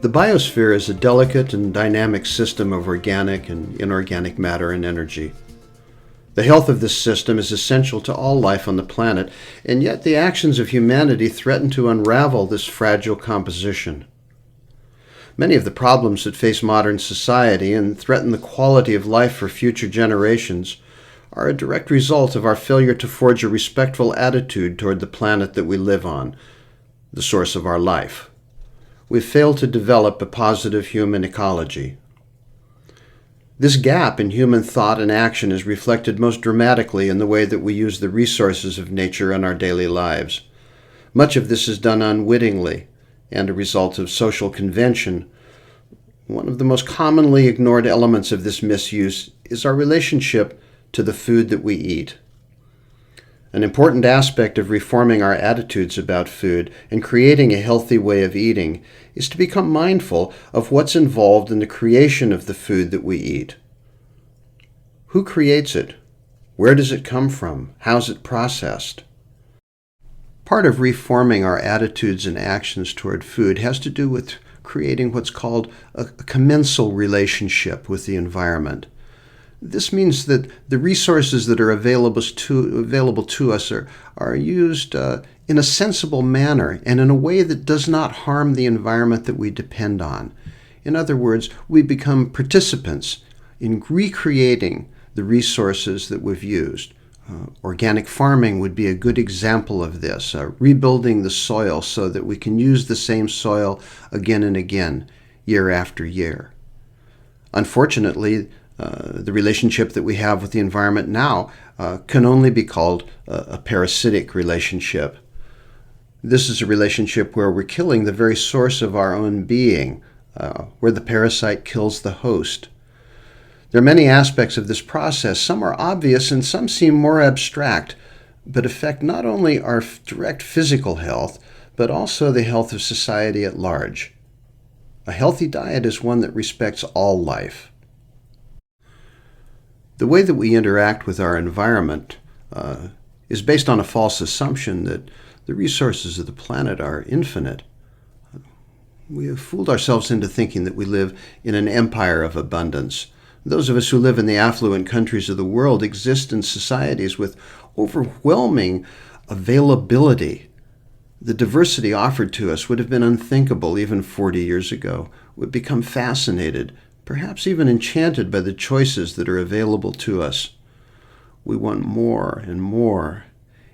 The biosphere is a delicate and dynamic system of organic and inorganic matter and energy. The health of this system is essential to all life on the planet, and yet the actions of humanity threaten to unravel this fragile composition. Many of the problems that face modern society and threaten the quality of life for future generations are a direct result of our failure to forge a respectful attitude toward the planet that we live on, the source of our life. We've failed to develop a positive human ecology. This gap in human thought and action is reflected most dramatically in the way that we use the resources of nature in our daily lives. Much of this is done unwittingly and a result of social convention. One of the most commonly ignored elements of this misuse is our relationship to the food that we eat. An important aspect of reforming our attitudes about food and creating a healthy way of eating is to become mindful of what's involved in the creation of the food that we eat. Who creates it? Where does it come from? How's it processed? Part of reforming our attitudes and actions toward food has to do with creating what's called a commensal relationship with the environment. This means that the resources that are available to us are used in a sensible manner and in a way that does not harm the environment that we depend on. In other words, we become participants in recreating the resources that we've used. Organic farming would be a good example of this, rebuilding the soil so that we can use the same soil again and again, year after year. Unfortunately, the relationship that we have with the environment now can only be called a parasitic relationship. This is a relationship where we're killing the very source of our own being, where the parasite kills the host. There are many aspects of this process. Some are obvious and some seem more abstract, but affect not only our direct physical health, but also the health of society at large. A healthy diet is one that respects all life. The way that we interact with our environment is based on a false assumption that the resources of the planet are infinite. We have fooled ourselves into thinking that we live in an empire of abundance. Those of us who live in the affluent countries of the world exist in societies with overwhelming availability. The diversity offered to us would have been unthinkable even 40 years ago. We've become fascinated, perhaps even enchanted by the choices that are available to us. We want more and more.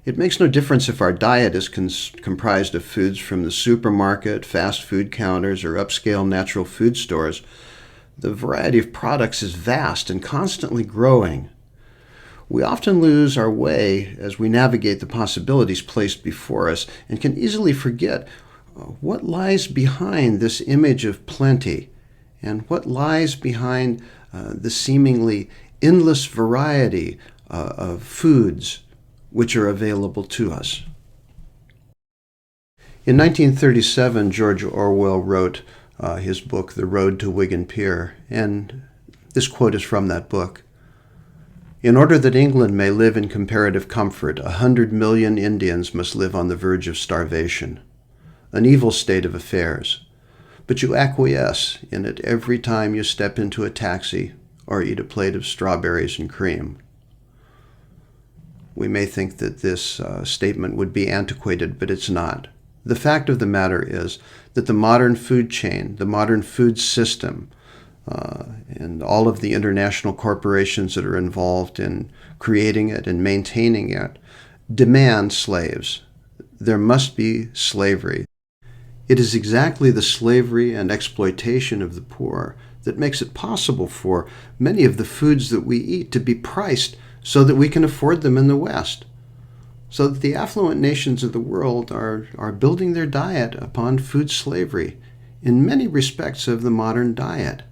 It makes no difference if our diet is comprised of foods from the supermarket, fast food counters, or upscale natural food stores. The variety of products is vast and constantly growing. We often lose our way as we navigate the possibilities placed before us and can easily forget what lies behind this image of plenty and what lies behind the seemingly endless variety of foods which are available to us. In 1937, George Orwell wrote his book, The Road to Wigan Pier, and this quote is from that book. "In order that England may live in comparative comfort, 100 million Indians must live on the verge of starvation. An evil state of affairs. But you acquiesce in it every time you step into a taxi or eat a plate of strawberries and cream." We may think that this statement would be antiquated, but it's not. The fact of the matter is that the modern food chain, the modern food system, and all of the international corporations that are involved in creating it and maintaining it demand slaves. There must be slavery. It is exactly the slavery and exploitation of the poor that makes it possible for many of the foods that we eat to be priced so that we can afford them in the West. So that the affluent nations of the world are building their diet upon food slavery in many respects of the modern diet.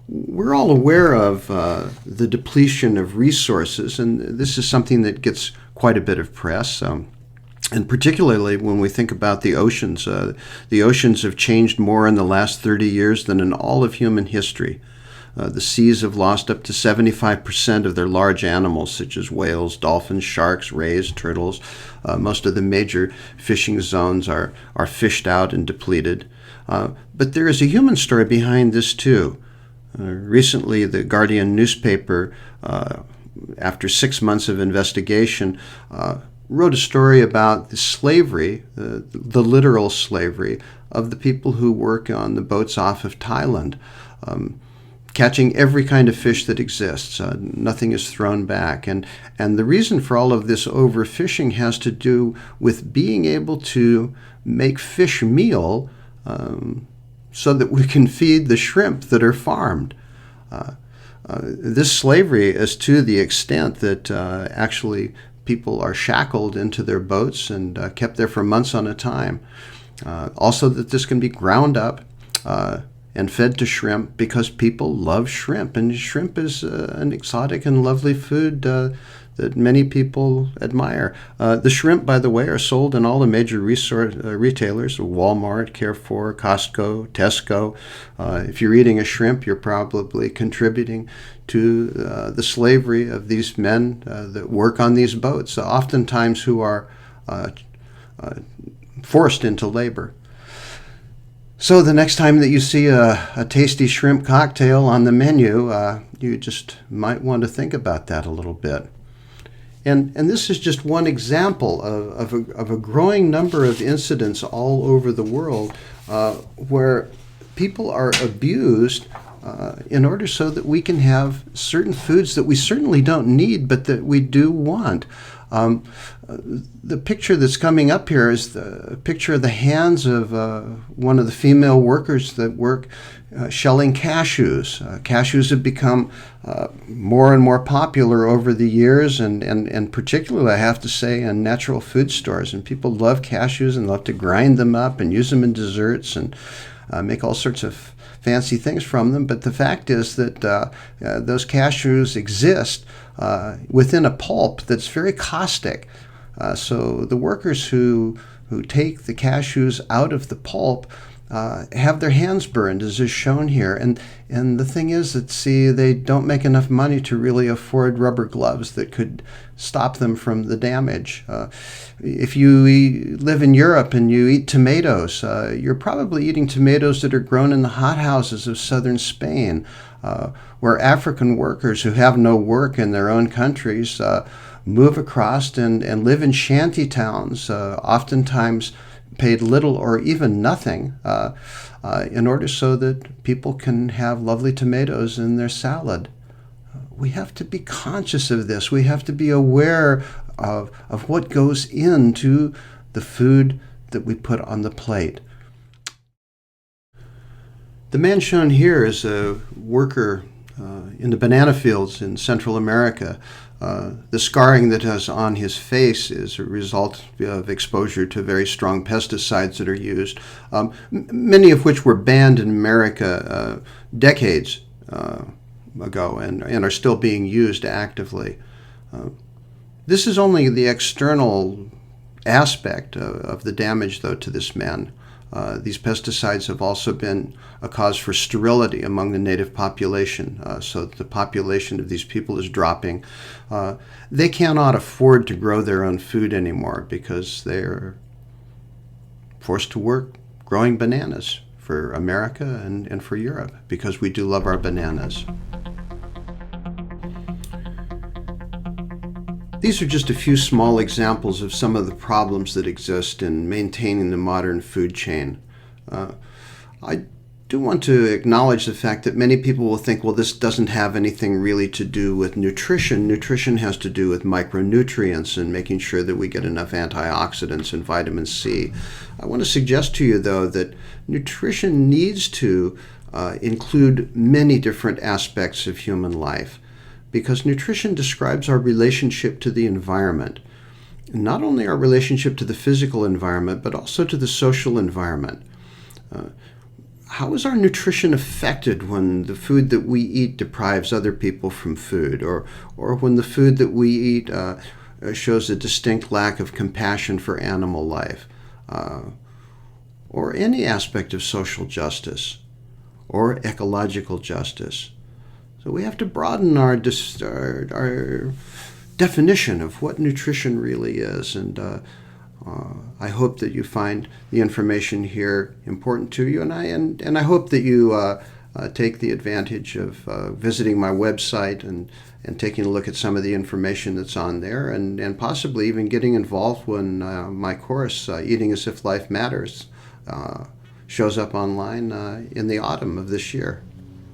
We're all aware of the depletion of resources, and this is something that gets quite a bit of press. And particularly when we think about the oceans have changed more in the last 30 years than in all of human history. The seas have lost up to 75% of their large animals, such as whales, dolphins, sharks, rays, turtles. Most of the major fishing zones are fished out and depleted. But there is a human story behind this, too. Recently, the Guardian newspaper, after 6 months of investigation, wrote a story about the slavery, the literal slavery, of the people who work on the boats off of Thailand, catching every kind of fish that exists. Nothing is thrown back. And the reason for all of this overfishing has to do with being able to make fish meal so that we can feed the shrimp that are farmed. This slavery is to the extent that actually people are shackled into their boats and kept there for months on a time. Also that this can be ground up and fed to shrimp because people love shrimp. And shrimp is an exotic and lovely food that many people admire. The shrimp, by the way, are sold in all the major retailers: Walmart, Carrefour, Costco, Tesco. If you're eating a shrimp, you're probably contributing to the slavery of these men that work on these boats, oftentimes who are forced into labor. So the next time that you see a tasty shrimp cocktail on the menu, you just might want to think about that a little bit. And this is just one example of a growing number of incidents all over the world where people are abused in order so that we can have certain foods that we certainly don't need, but that we do want. The picture that's coming up here is the picture of the hands of one of the female workers that work shelling cashews. Cashews have become more and more popular over the years, and particularly, I have to say, in natural food stores. And people love cashews and love to grind them up and use them in desserts and make all sorts of fancy things from them. But the fact is that those cashews exist within a pulp that's very caustic. So the workers who take the cashews out of the pulp have their hands burned, as is shown here. And the thing is that, see, they don't make enough money to really afford rubber gloves that could stop them from the damage. If you live in Europe and you eat tomatoes, you're probably eating tomatoes that are grown in the hothouses of southern Spain, where African workers who have no work in their own countries move across and live in shanty towns, oftentimes paid little or even nothing, in order so that people can have lovely tomatoes in their salad. We have to be conscious of this. We have to be aware of what goes into the food that we put on the plate. The man shown here is a worker in the banana fields in Central America. The scarring that is on his face is a result of exposure to very strong pesticides that are used, many of which were banned in America decades ago and are still being used actively. This is only the external aspect of the damage, though, to this man. These pesticides have also been a cause for sterility among the native population, so the population of these people is dropping. They cannot afford to grow their own food anymore because they're forced to work growing bananas for America and for Europe, because we do love our bananas. These are just a few small examples of some of the problems that exist in maintaining the modern food chain. I do want to acknowledge the fact that many people will think, well, this doesn't have anything really to do with nutrition. Nutrition has to do with micronutrients and making sure that we get enough antioxidants and vitamin C. I want to suggest to you, though, that nutrition needs to include many different aspects of human life, because nutrition describes our relationship to the environment. Not only our relationship to the physical environment, but also to the social environment. How is our nutrition affected when the food that we eat deprives other people from food, or when the food that we eat shows a distinct lack of compassion for animal life, or any aspect of social justice or ecological justice? So we have to broaden our definition of what nutrition really is. And I hope that you find the information here important to you. And I hope that you take the advantage of visiting my website and taking a look at some of the information that's on there, and possibly even getting involved when my course, Eating as If Life Matters, shows up online in the autumn of this year.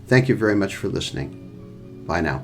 Thank you very much for listening. Bye now.